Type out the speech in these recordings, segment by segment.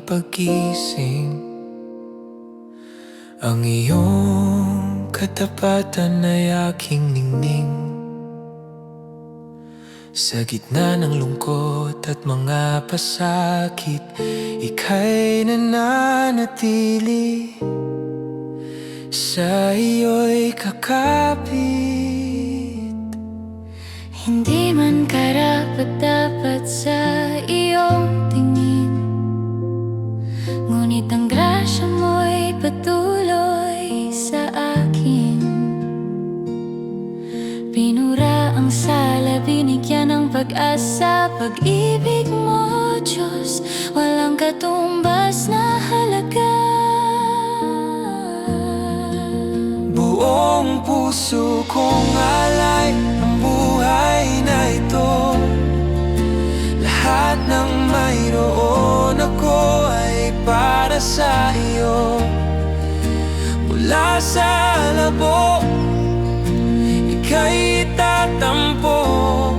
paggising. Ang iyong katapatan ay aking ningning. Sa gitna ng lungkot at mga pasakit, ika'y nananatili. Sa iyo'y kakapit. Hindi man karapat-dapat sa iyong tingin, ngunit ang grasya mo'y patuloy sa akin. Pinura ang sala, binigyan ng pag-asa. Pag-ibig mo, Diyos, walang katumbas na halaga. Buong puso kong alay ang buhay na ito. Lahat ng mayroon ako ay para sa iyo. Mula sa labo, ika'y itatampok.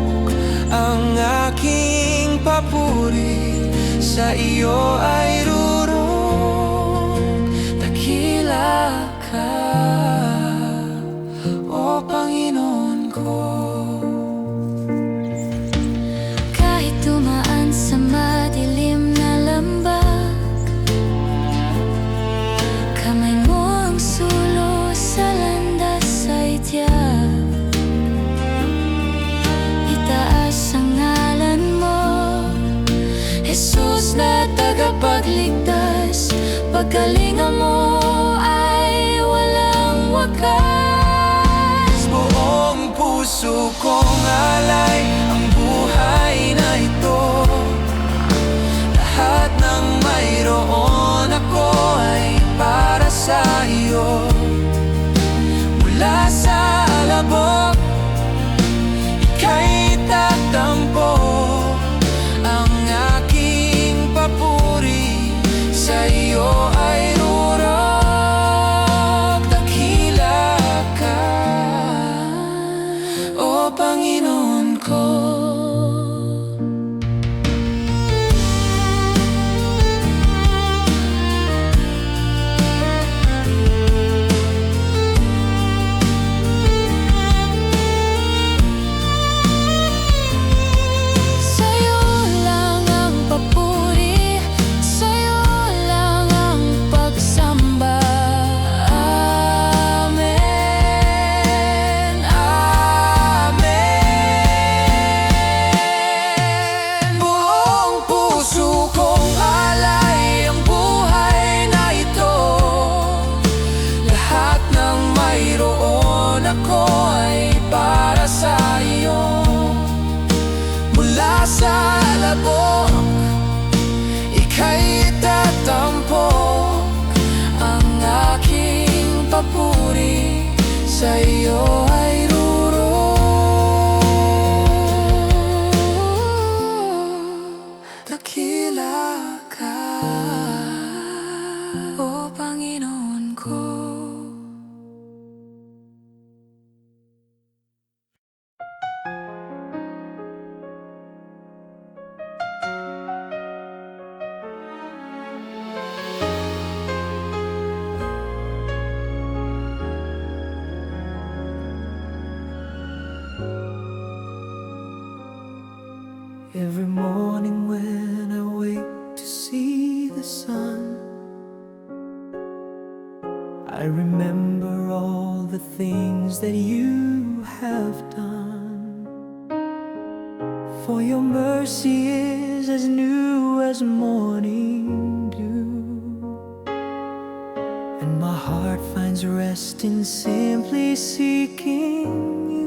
Ang aking papuri sa iyo ay rurong. Dakila ka, o Panginoon ko. Kahit dumaan sa madilim na lambak, kamay mo ang sulo sa landas ay tiyak. Itaas ang ngalan mo, Jesus na tagapagligtas. Pagkalinga mo ay walang wakas. Buong puso kong alay ang buhay na ito. Lahat ng mayroon ako ay para sa iyo. Mula sa alabok, ika'y itatampok. Ang aking papuri sa iyo ay rurok. Dakila ka, o Panginoon ko. Sa'yo lang ang papuri, sa'yo lang ang pagsamba. Amen, Amen. Buong puso kong alay ang buhay na ito. Lahat ng mayroon ako ay para sa iyo. Mula sa labok, ika'y itatampok. Ang aking papuri sa iyo ay rurong. Dakila ka, o Panginoon ko. Every morning when I wake to see the sun, I remember all the things that you have done. For your mercy is as new as morning dew, and my heart finds rest in simply seeking you.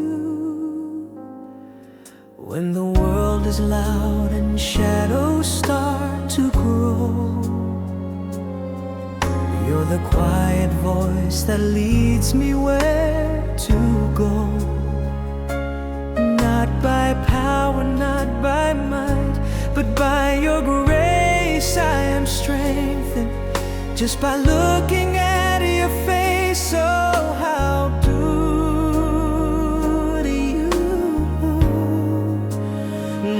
When the world is loud and shadows start to grow, you're the quiet voice that leads me where to go. Not by power, not by might, but by your grace I am strengthened. Just by looking at your face, oh how good you.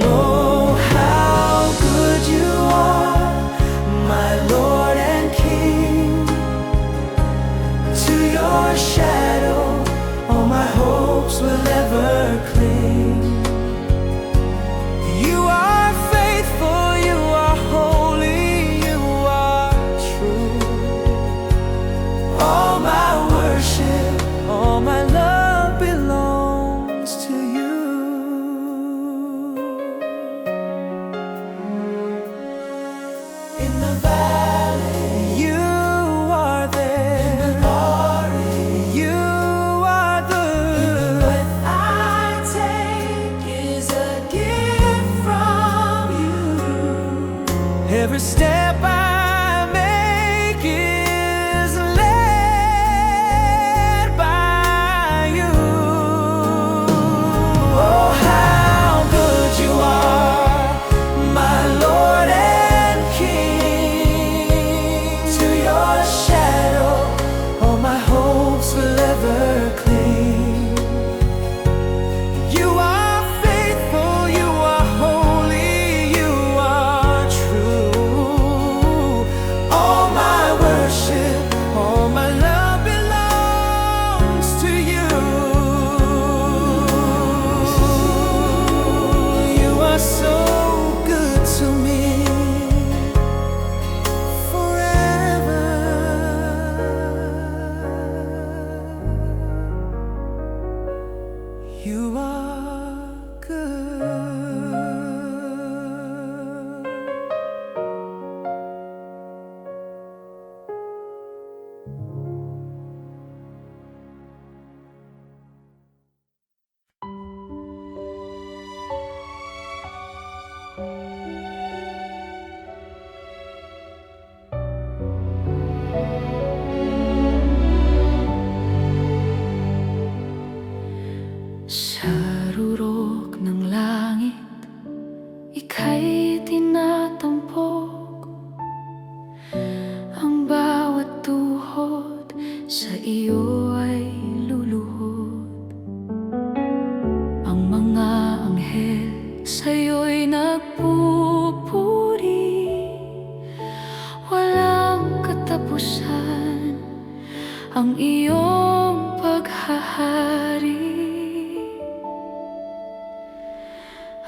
Oh how good you are, my Every step I make is led by you. Oh, how good you are, my Lord and King. To your shadow all my hopes will ever cling. You are faithful, you are holy, you are true. All my worship, all my love belongs to you. You are so good to me. Forever. You are good. Sa rurok ng langit, ika'y tinatampok. Ang bawat tuhod sa iyo ay luluhod. Ang mga anghel sa'yo'y nagpupuri. Walang katapusan ang iyong paghahari.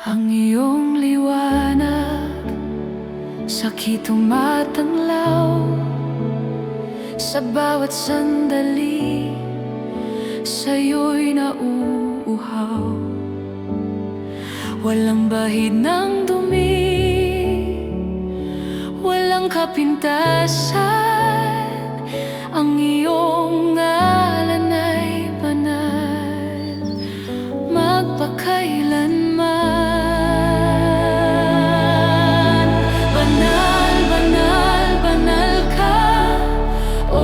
Ang iyong liwanag sa'ki tumatanglaw. Sa bawat sandali sa'yo'y nauuhaw. Walang bahid ng dumi, walang kapintasan. Ang iyong ngalan ay banal, magpakailanman. Banal, banal, banal ka, O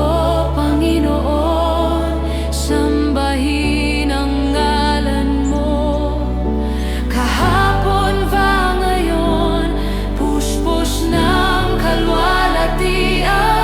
Panginoon. Sambahin ang ngalan mo. Kahapon ba ngayon, puspos ng kalwalhatian.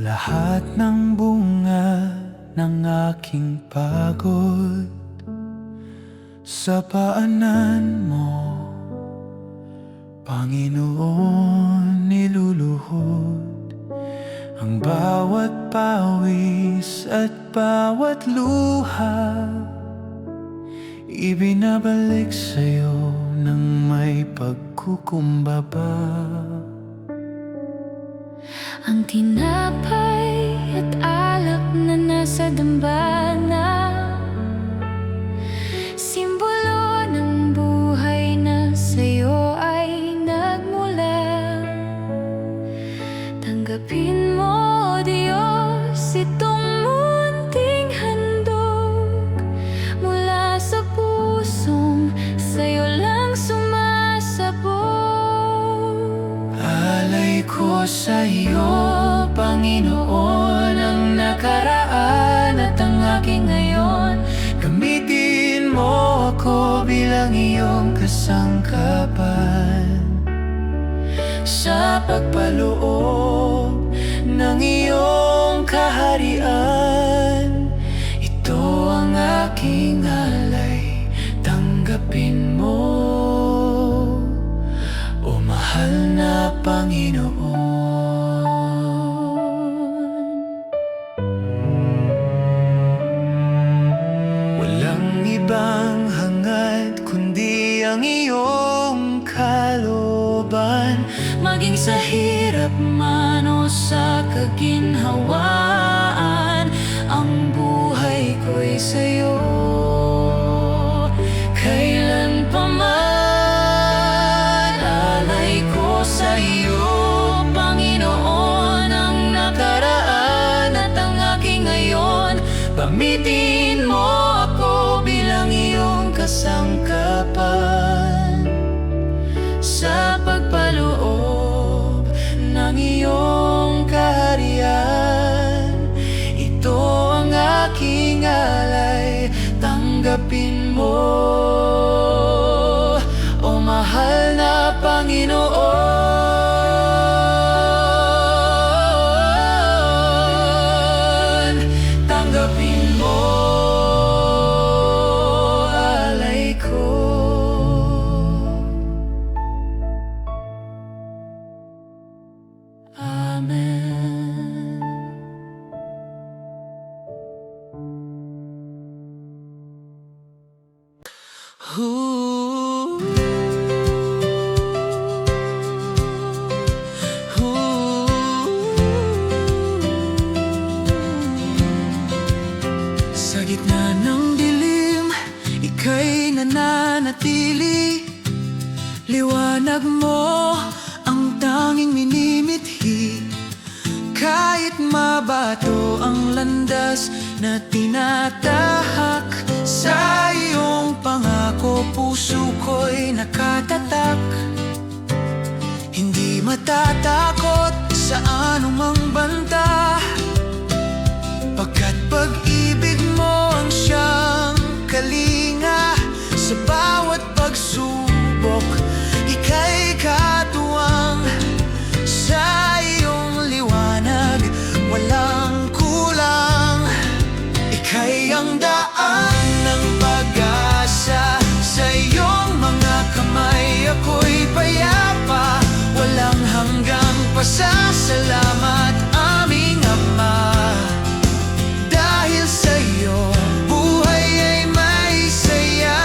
Lahat ng bunga ng aking pagod sa paanan mo, Panginoon, niluluhod. Ang bawat pawis at bawat luha, ibinabalik sa'yo ng may pagkukumbaba. Ang tinapay at alak na nasa dambana, simbolo ng buhay na sa'yo ay nagmula. Tanggapin mo, Diyos, itong munting handog mula sa pusong sa'yo lang sumasabog. Alay ko sa iyo, Panginoon, ang nakaraan at ang aking ngayon. Gamitin mo ako bilang iyong kasangkapan sa pagpaloob ng iyong kaharian. Ito ang aking alay, tanggapin mo, o mahal na Panginoon. Walang ibang hangad kundi ang iyong kalooban. Maging sa hirap man o sa kaginhawaan, ang buhay ko'y sa'yo. Kailan pa man, alay ko sa iyo, Panginoon, ang nakaraan at ang aking ngayon. Gamitin mo ako bilang iyong kasangkapan sa pagpaloob ng iyong kaharian. Ito ang aking alay, tanggapin mo, o mahal na Panginoon. Tanggapin mo, alay ko. Amen. Sa gitna ng dilim, ika'y nananatili. Liwanag mo ang tanging minimithi. Kahit mabato ang landas na tinatahak, sa iyong pangako puso ko'y nakatatak. Hindi matatakot sa anumang banta, pagkat pag-ibig mo ang siyang kalinga. Sa bawat pagsubok, ika'y katuwang. Sa iyong liwanag, walang kulang. Ika'y ang daan ng pag-asa. Sa iyong mga kamay, ako'y payapa. Walang hanggang pasasalamat, aming Ama. Dahil sa iyo, buhay ay may saya.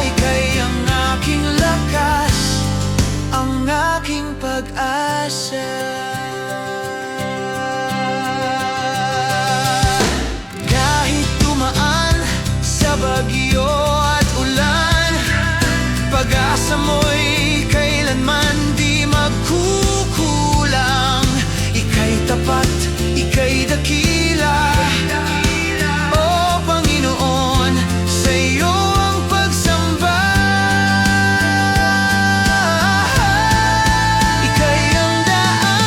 Ika'y ang aking lakas, ang aking pag-asa. Kahit dumaan sa bagyo at ulan, pag-asa mo'y kailanman di magkukulang. Ika'y tapat, ika'y dakila. O Panginoon, sa iyo ang pagsamba. Ika'y ang daan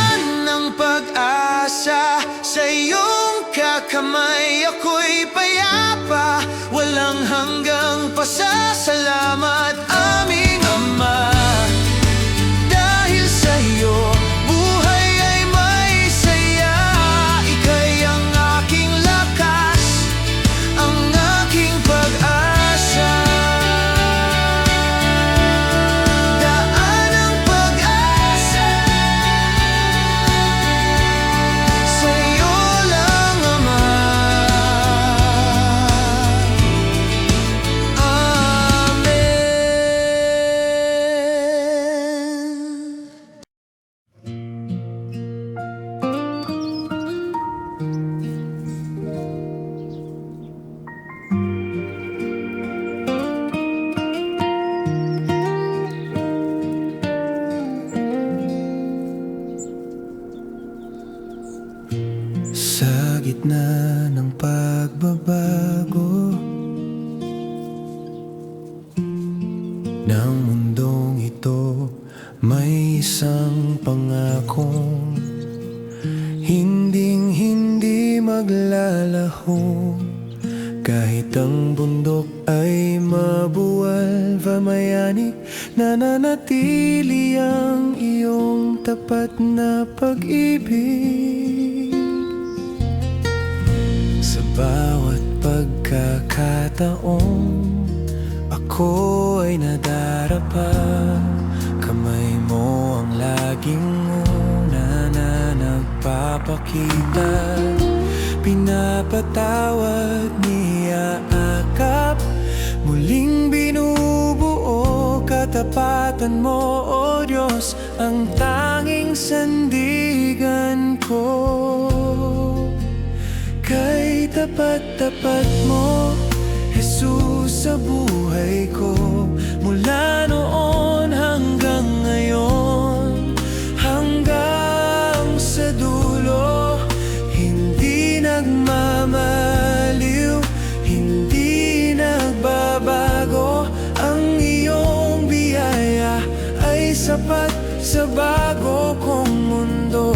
gitna ng pagbabago ng mundong ito, may isang pangakong hinding-hindi maglalaho. Kahit ang bundok ay mabuwal, pamayanig, nananatili ang iyong tapat na pag-ibig. Sa bawat pagkakataon, ako ay nadarapa. Kamay mo ang laging una na nagpapakita. Pinapatawad, niyaakap, muling binubuo. Katapatan mo, O Diyos, ang tanging sandigan ko. Kay tapat-tapat mo, Jesus, sa buhay ko. Mula noon hanggang ngayon, hanggang sa dulo, hindi nagmamaliw, hindi nagbabago. Ang iyong biyaya ay sapat sa bago kong mundo.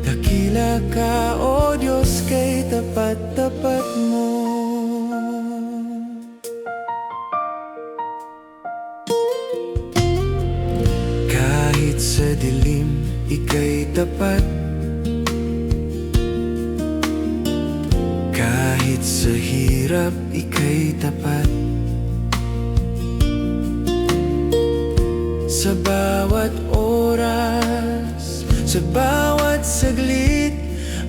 Dakila ka, O Diyos, kay tapat-tapat mo. Kahit sa dilim, ika'y tapat. Kahit sa hirap, ika'y tapat. Sa bawat oras, sa bawat saglit,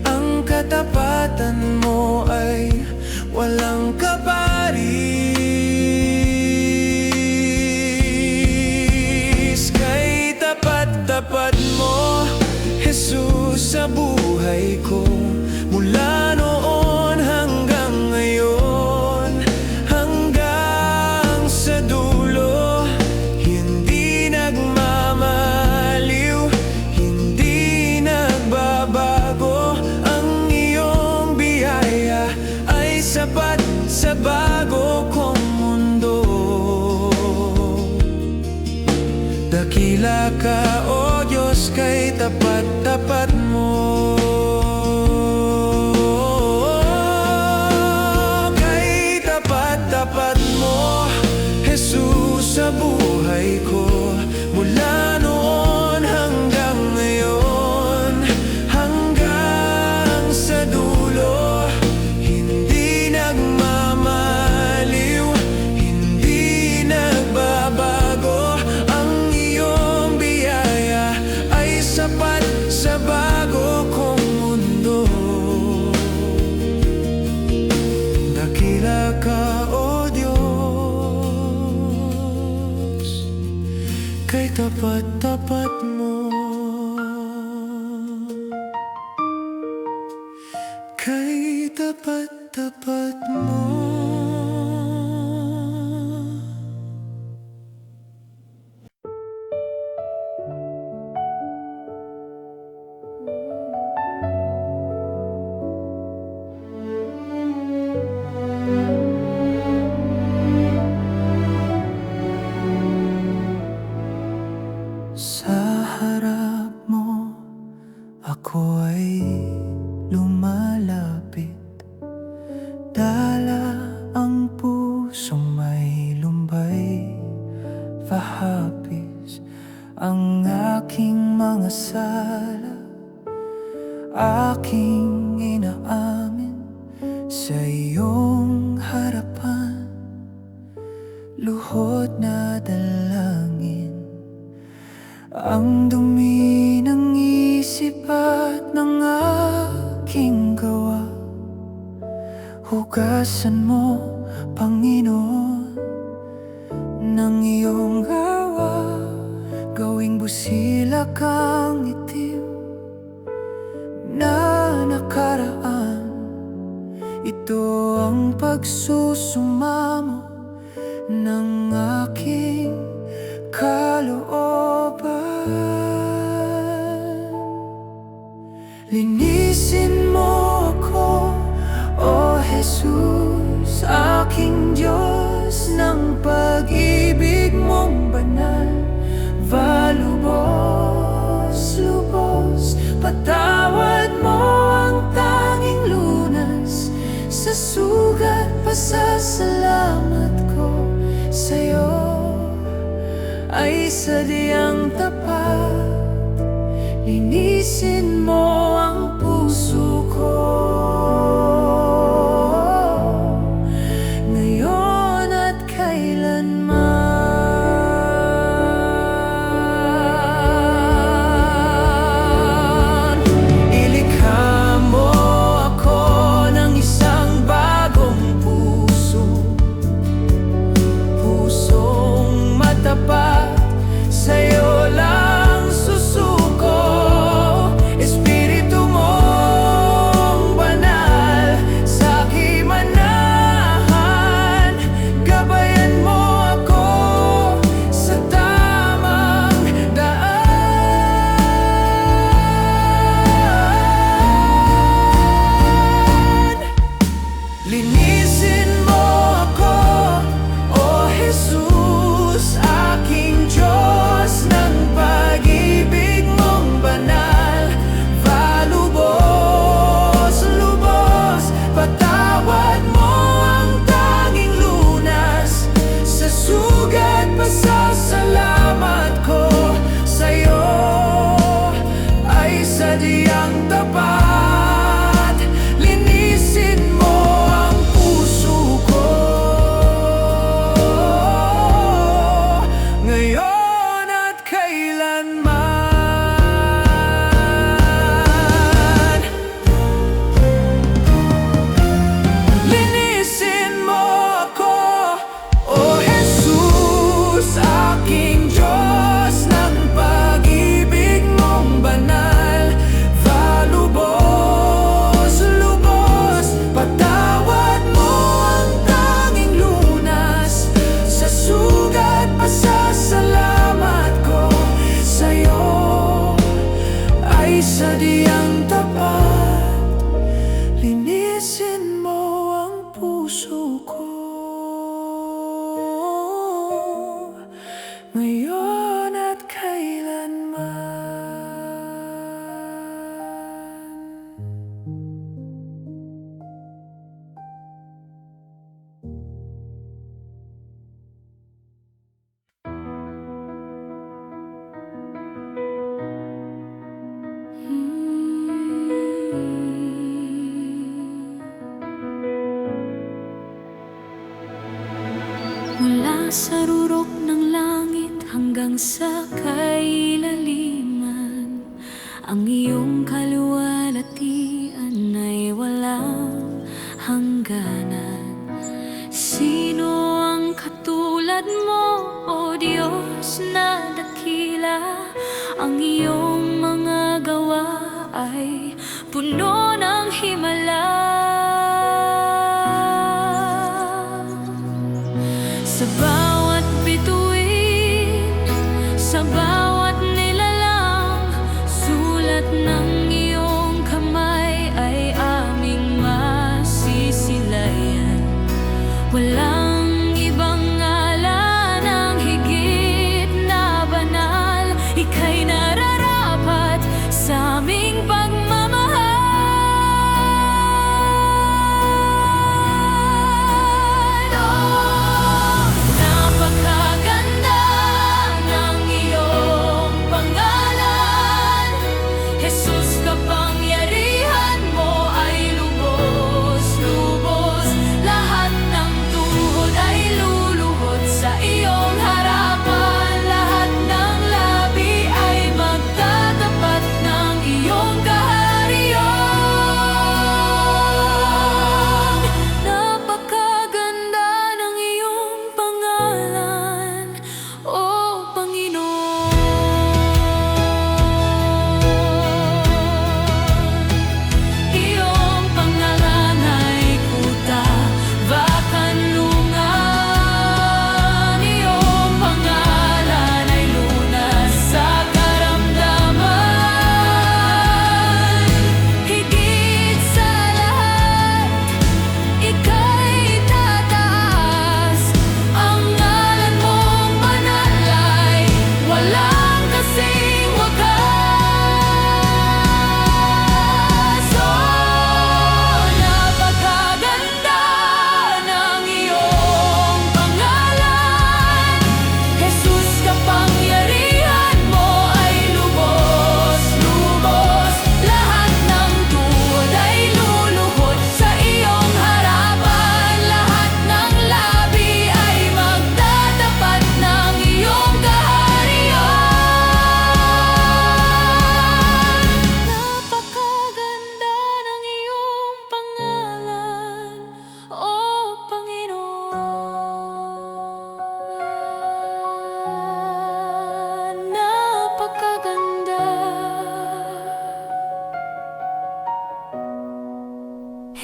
ang katapatan mo ay walang kaparis. Kay tapat-tapat mo, Jesus, sa buhay ko. Mula noon hanggang ngayon, hanggang sa dulo, hindi nagmamaliw, hindi nagbabago. Ang iyong biyaya ay sapat sa bago kong mundo. Dakila ka, O Diyos, kay tapat-tapat mo. Kay tapat-tapat mo, Jesus, sa buhay ko. Mula noon hanggang ngayon, hanggang sa dulo, hindi nagmamaliw, hindi nagbabago. Ang iyong biyaya ay sapat sa bago kong mundo. Dakila ka, O Diyos, kay tapat-tapat mo. Kay tapat-tapat mo. Sa harap mo, ako ay lumalapit. Dala ang pusong may lumbay, pahapis ang aking mga sala. Aking inaamin sa iyong harapan, luhod na dalangin. Ang dumi ng isip at ng aking gawa, hugasan mo, Panginoon, ng iyong awa. Gawing busilak ang itim na nakaraan. Ito ang pagsusumamo ng aking kalooban. Linisin mo ako, O Jesus, aking Diyos, ng pag-ibig mong banal. Lubos, patawad mo ang tanging lunas. Sa sugat pasasalamat ko sa'yo ay sadyang tapat. Linisin mo ang puso ko ngayon at kailanman. Ilikha mo ako ng isang bagong puso, pusong matapat, sa'yo lang susuko. Espiritu mong banal, sa aking manahan. Gabayan mo ako sa tamang daan. Linisin mo ako, O Jesus, aking Diyos, ng pag-ibig mong banal. Lubos, patawad mo ang tanging lunas. Sa sugat pasasalamat ko sa'yo ay sadyang tapat. Linisin mo ang puso ko ngayon at kailanman. Linisin mo ako, O Jesus, aking Diyos, ng pag-ibig mong banal. Lubos, patawad mo ang tanging lunas. Sa sugat pasasalamat ko sa'yo ay sadyang tapat. Linisin mo ang puso ko ngayon at kailanman. Mula sa rurok ng langit hanggang sa kailaliman, ang iyong kaluwalhatian ay walang hangganan. Sino ang katulad mo, O Diyos na dakila? Ang iyong mga gawa ay puno ng himala. Sa bawat bituin, sa bawat nilalang, sulat ng iyong kamay ay aming masisilayan. Walang ibang ngalan ang higit na banal. Ika'y nararapat sa aming pagmamahal.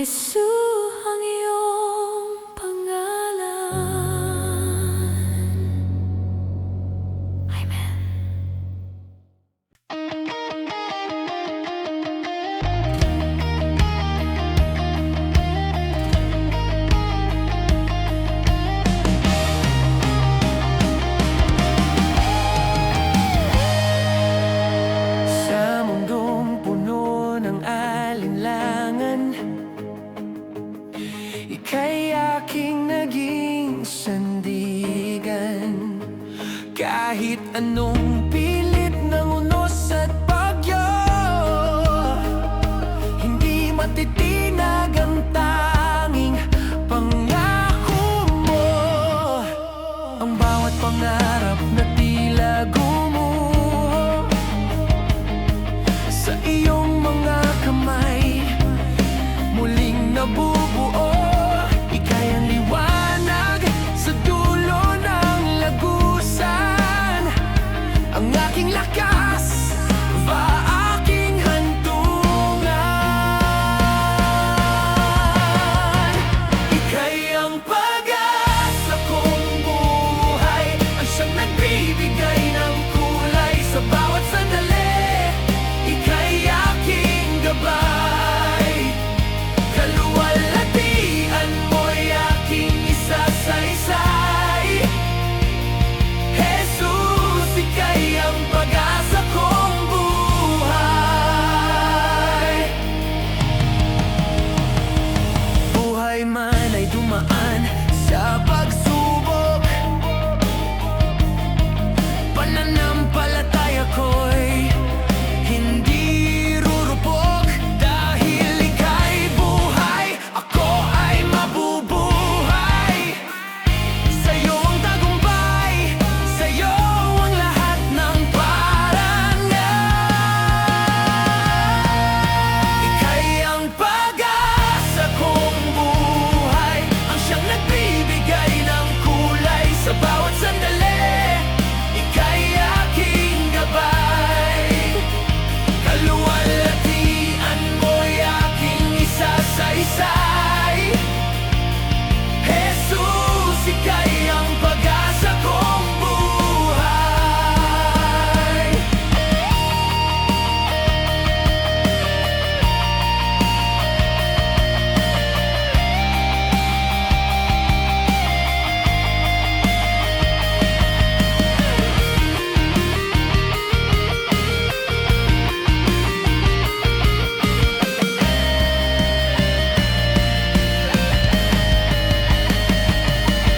Jesus ang iyong pangalan. Amen. Sa mundong puno ng alinlangan, ika'y aking naging sandigan. Kahit anong pilit ng unos at bagyo, hindi matitinag ang tanging pangako mo. Ang bawat pangarap na tila gumuho sa iyong mga kamay, muling nabubuo. Ika'y ang liwanag sa dulo ng lagusan, ang aking lakas, aking hantungan. Ika'y ang pag-asa kong buhay, ang siyang nagbibigay ng kulay sa bawat sandali. Ika'y aking gabay, kaluwalhatian mo'y aking isasaysay. Jesus, ika'y ang pag-asa kong buhay. Buhay man ay dumaan sa pagsubok, pananampalataya ko'y hindi rurupok. Dahil ika'y buhay, ako ay mabubuhay. Sa'yo ang tagumpay, sa'yo ang lahat ng parangal. Ika'y ang pag-asa kong buhay, ang siyang nagbibigay ng kulay sa bawat sandali. Ika'y aking gabay, kaluwalhatian mo'y aking isasaysay. Jesus, ika'y ang pag-asa kong buhay.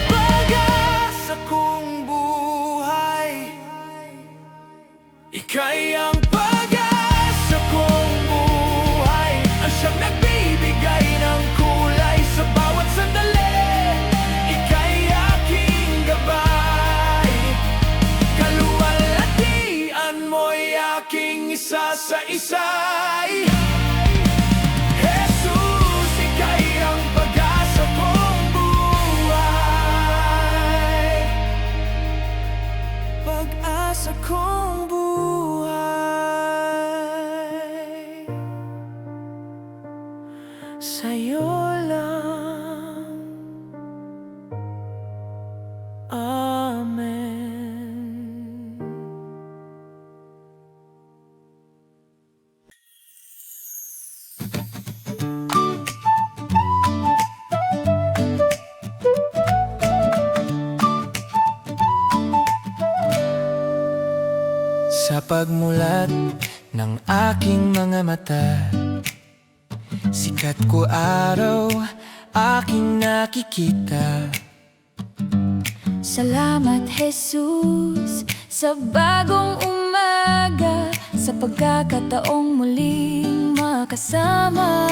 Pag-asa kong buhay, ika'y ang pag-asa kong buhay, ang siyang nagbibigay ng kulay sa bawat sandali. Ika'y aking gabay, kaluwalhatian mo'y aking isasaysay. Jesus, ika'y ang pag-asa kong buhay, pag-asa kong buhay. Sa'yo lang, amen. Sa pagmulat ng aking mga mata, sikat ko araw aking nakikita. Salamat Jesus sa bagong umaga, sa pagkakataong muling makasama.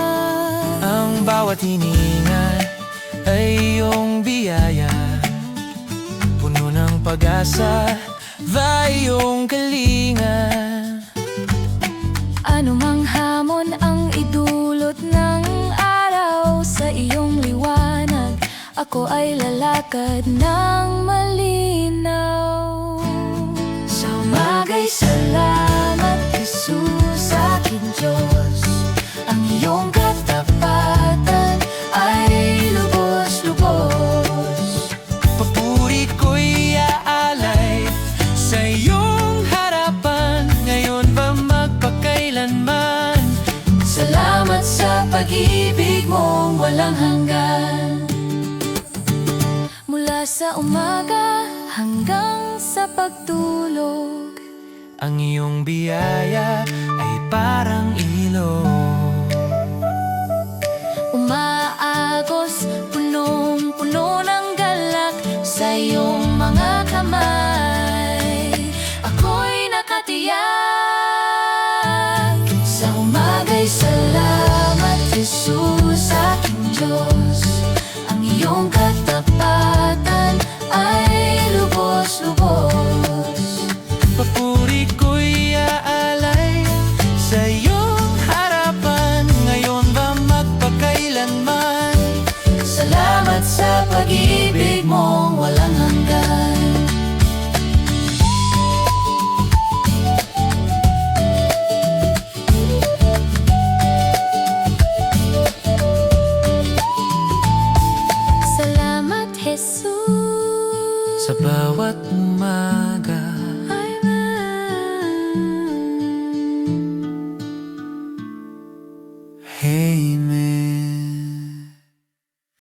Ang bawat hininga ay iyong biyaya, puno ng pag-asa, iyong kalinga. Anumang hamon ang idulot ng araw, sa iyong liwanag ako ay lalakad ng malinaw. Sa umaga'y salamat Jesus, aking Diyos, ang iyong katapatan pag-ibig mong walang hanggan. Mula sa umaga hanggang sa pagtulog, ang iyong biyaya ay parang